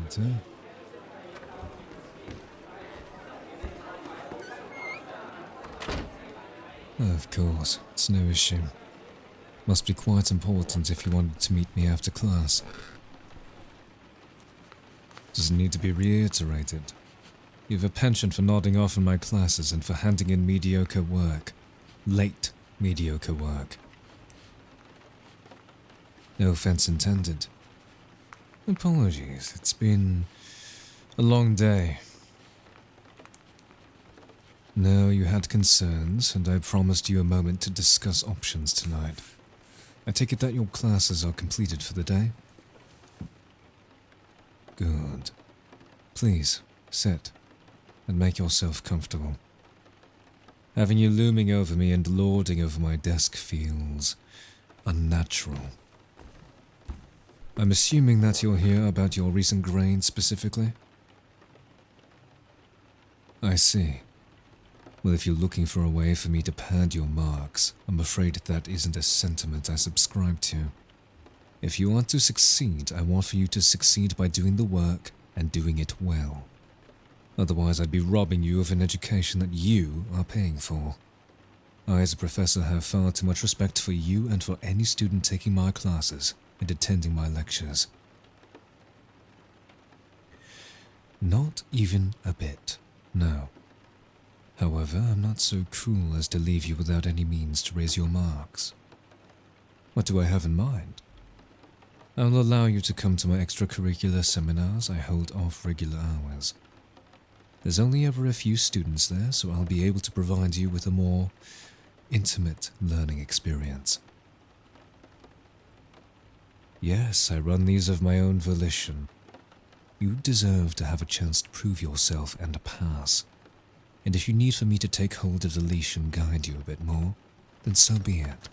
that, huh? Of course, it's no issue. Must be quite important if you wanted to meet me after class. Doesn't need to be reiterated. You have a penchant for nodding off in my classes and for handing in mediocre work. Late mediocre work. No offense intended. Apologies, it's been a long day. No, you had concerns, and I promised you a moment to discuss options tonight. I take it that your classes are completed for the day? Good. Please, sit, and make yourself comfortable. Having you looming over me and lording over my desk feels unnatural. I'm assuming that you're here about your recent grades specifically? I see. Well, if you're looking for a way for me to pad your marks, I'm afraid that isn't a sentiment I subscribe to. If you want to succeed, I want for you to succeed by doing the work and doing it well. Otherwise, I'd be robbing you of an education that you are paying for. I, as a professor, have far too much respect for you and for any student taking my classes and attending my lectures. Not even a bit, no. However, I'm not so cruel as to leave you without any means to raise your marks. What do I have in mind? I'll allow you to come to my extracurricular seminars I hold off regular hours. There's only ever a few students there, so I'll be able to provide you with a more intimate learning experience. Yes, I run these of my own volition. You deserve to have a chance to prove yourself and pass. And if you need for me to take hold of the leash and guide you a bit more, then so be it.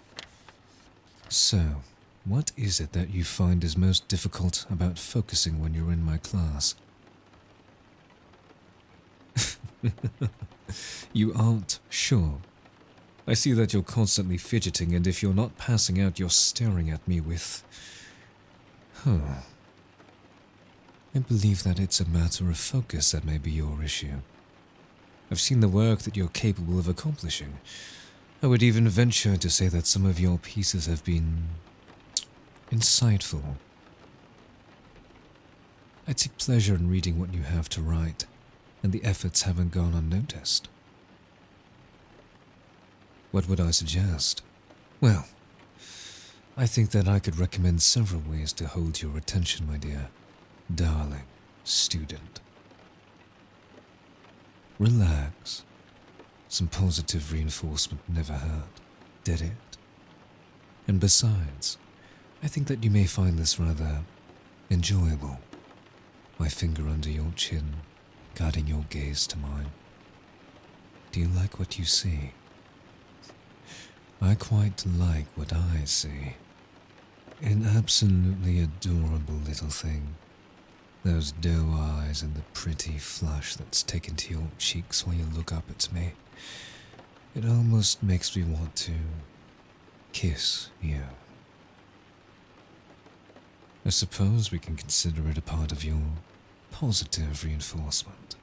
So, what is it that you find is most difficult about focusing when you're in my class? You aren't sure. I see that you're constantly fidgeting, and if you're not passing out, you're staring at me with... I believe that it's a matter of focus that may be your issue. I've seen the work that you're capable of accomplishing. I would even venture to say that some of your pieces have been insightful. I take pleasure in reading what you have to write, and the efforts haven't gone unnoticed. What would I suggest? Well, I think that I could recommend several ways to hold your attention, my dear, darling student. Relax. Some positive reinforcement never hurt, did it? And besides, I think that you may find this rather enjoyable. My finger under your chin, guiding your gaze to mine. Do you like what you see? I quite like what I see. An absolutely adorable little thing. Those doe eyes and the pretty flush that's taken to your cheeks while you look up at me. It almost makes me want to kiss you. I suppose we can consider it a part of your positive reinforcement.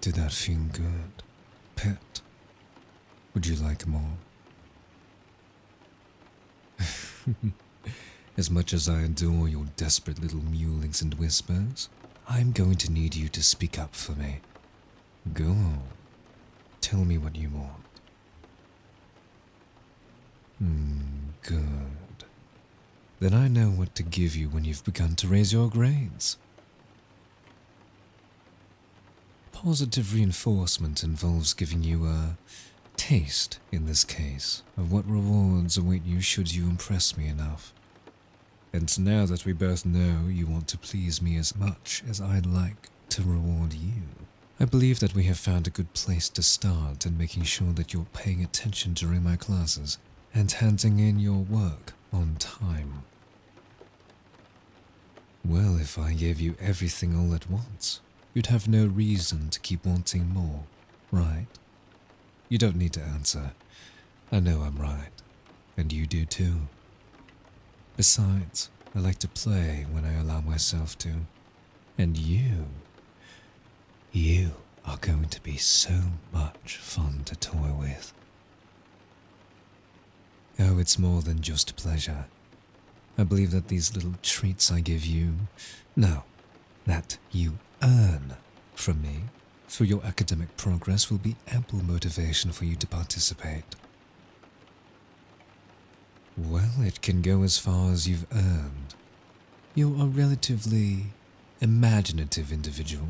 Did that feel good, pet? Would you like more? As much as I adore your desperate little mewlings and whispers, I'm going to need you to speak up for me. Go on. Tell me what you want. Good. Then I know what to give you when you've begun to raise your grades. Positive reinforcement involves giving you a taste, in this case, of what rewards await you should you impress me enough. And now that we both know you want to please me as much as I'd like to reward you, I believe that we have found a good place to start in making sure that you're paying attention during my classes and handing in your work on time. Well, if I gave you everything all at once, you'd have no reason to keep wanting more, right? You don't need to answer. I know I'm right, and you do too. Besides, I like to play when I allow myself to, and you are going to be so much fun to toy with. Oh, it's more than just pleasure. I believe that these little treats I give you, no, that you earn from me through your academic progress will be ample motivation for you to participate. Well, it can go as far as you've earned. You're a relatively imaginative individual.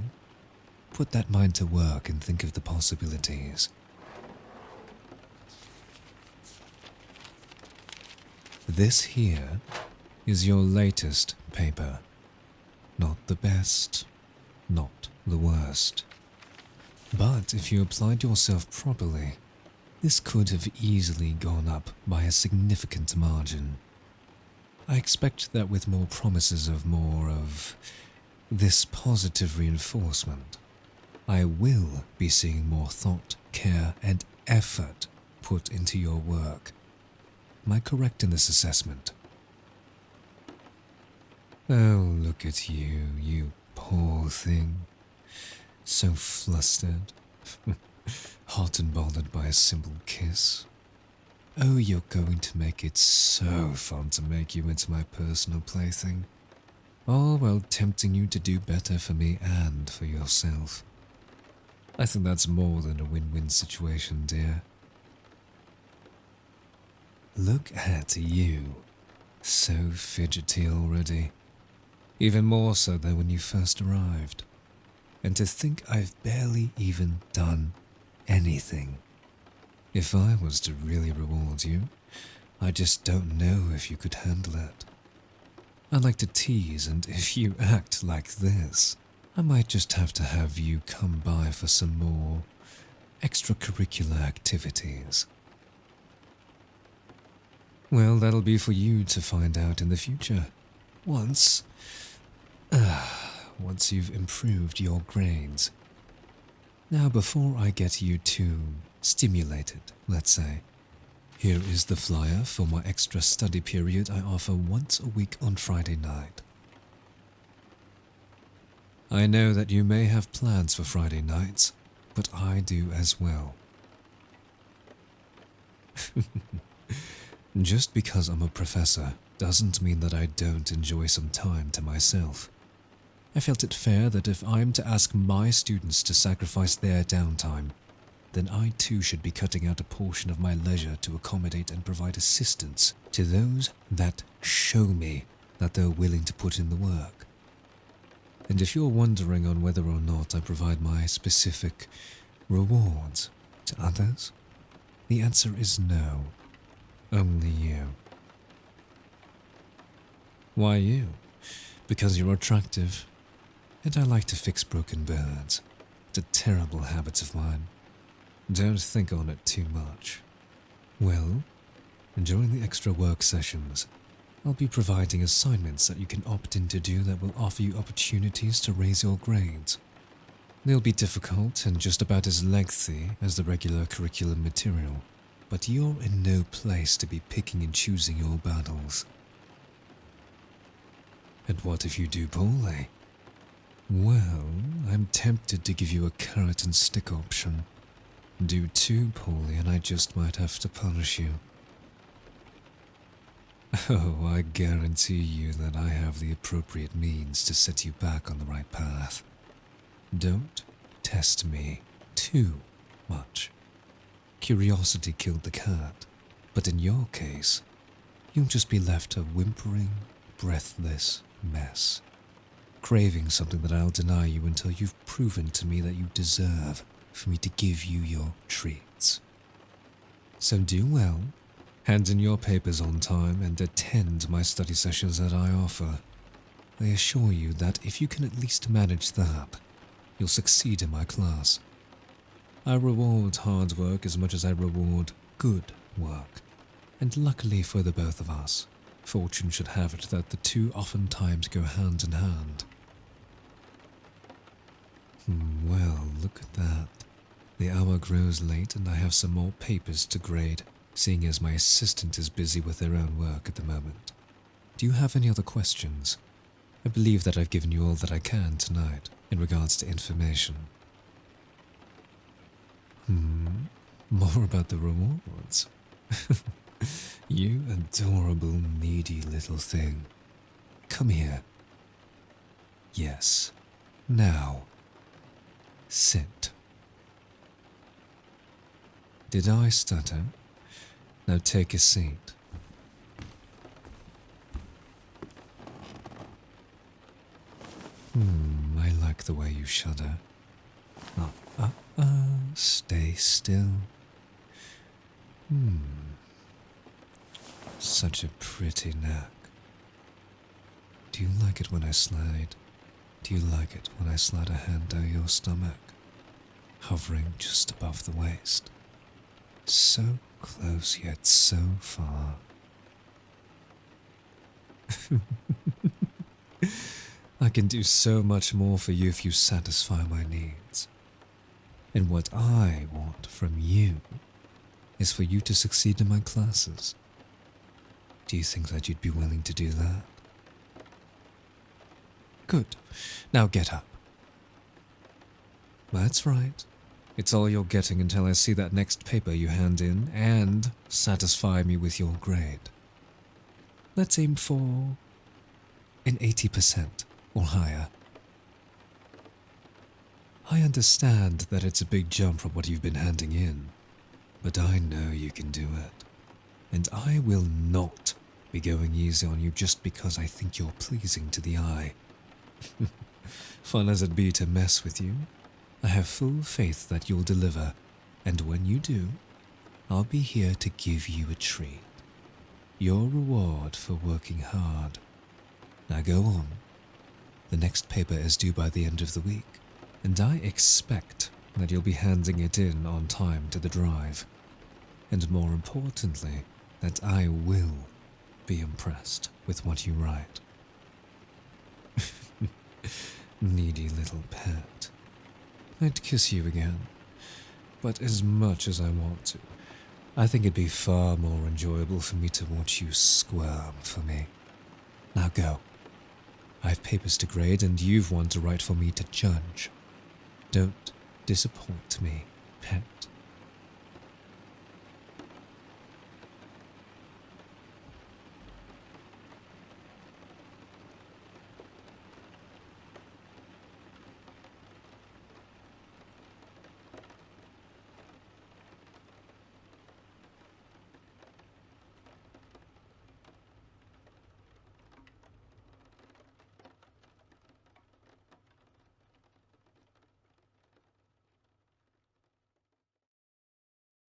Put that mind to work and think of the possibilities. This here is your latest paper. Not the best, not the worst. But if you applied yourself properly, this could have easily gone up by a significant margin. I expect that with more promises of more of this positive reinforcement, I will be seeing more thought, care, and effort put into your work. Am I correct in this assessment? Oh, look at you, you poor thing. So flustered. Hot and bothered by a simple kiss. Oh, you're going to make it so fun to make you into my personal plaything. All while tempting you to do better for me and for yourself. I think that's more than a win-win situation, dear. Look at you. So fidgety already. Even more so than when you first arrived. And to think I've barely even done anything. If I was to really reward you, I just don't know if you could handle it. I like to tease, and if you act like this, I might just have to have you come by for some more extracurricular activities. Well, that'll be for you to find out in the future. Once you've improved your grades. Now, before I get you too stimulated, let's say, here is the flyer for my extra study period I offer once a week on Friday night. I know that you may have plans for Friday nights, but I do as well. Just because I'm a professor doesn't mean that I don't enjoy some time to myself. I felt it fair that if I'm to ask my students to sacrifice their downtime, then I too should be cutting out a portion of my leisure to accommodate and provide assistance to those that show me that they're willing to put in the work. And if you're wondering on whether or not I provide my specific rewards to others, the answer is no. Only you. Why you? Because you're attractive, and I like to fix broken birds. It's a terrible habit of mine. Don't think on it too much. Well, during the extra work sessions, I'll be providing assignments that you can opt in to do that will offer you opportunities to raise your grades. They'll be difficult and just about as lengthy as the regular curriculum material, but you're in no place to be picking and choosing your battles. And what if you do poorly? Well, I'm tempted to give you a carrot and stick option. Do too poorly and I just might have to punish you. Oh, I guarantee you that I have the appropriate means to set you back on the right path. Don't test me too much. Curiosity killed the cat, but in your case, you'll just be left a whimpering, breathless mess, craving something that I'll deny you until you've proven to me that you deserve for me to give you your treats. So do well, hand in your papers on time, and attend my study sessions that I offer. I assure you that if you can at least manage that, you'll succeed in my class. I reward hard work as much as I reward good work, and luckily for the both of us, Fortune should have it that the two oftentimes go hand in hand. Well, look at that. The hour grows late and I have some more papers to grade, seeing as my assistant is busy with their own work at the moment. Do you have any other questions? I believe that I've given you all that I can tonight in regards to information. More about the rewards. You adorable, needy little thing. Come here. Yes. Now. Sit. Did I stutter? Now take a seat. I like the way you shudder. Stay still. Such a pretty neck. Do you like it when I slide? Do you like it when I slide a hand down your stomach, hovering just above the waist? So close yet so far. I can do so much more for you if you satisfy my needs. And what I want from you is for you to succeed in my classes. Do you think that you'd be willing to do that? Good. Now get up. That's right. It's all you're getting until I see that next paper you hand in and satisfy me with your grade. Let's aim for an 80% or higher. I understand that it's a big jump from what you've been handing in, but I know you can do it. And I will not be going easy on you just because I think you're pleasing to the eye. Fun as it be to mess with you, I have full faith that you'll deliver, and when you do, I'll be here to give you a treat. Your reward for working hard. Now go on. The next paper is due by the end of the week, and I expect that you'll be handing it in on time to the drive. And more importantly, that I will be impressed with what you write. Needy little pet. I'd kiss you again, but as much as I want to, I think it'd be far more enjoyable for me to watch you squirm for me. Now go. I've papers to grade and you've one to write for me to judge. Don't disappoint me.